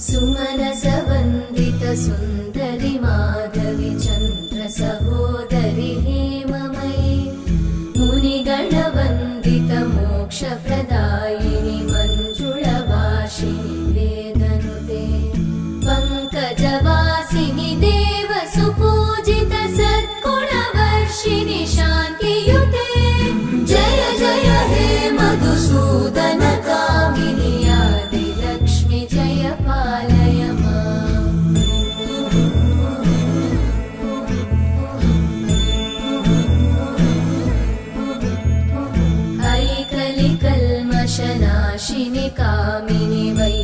सुमनसवन्दित सुन्दरि माधवि चन्द्र सहोदरि हेममयि मुनिगणवन्दित मोक्षप्रदायिनि मञ्जुळभाषिणि वेदनुते पङ्कजवासिनि देवसुपूजित सद्गुणवर्षिणि शान्तियुते जय जय हे मधुसूदन कामिनि आदिलक्ष्मि जय पालय माम्। ऐकलिकल्मषनाशिनि कामिनि वै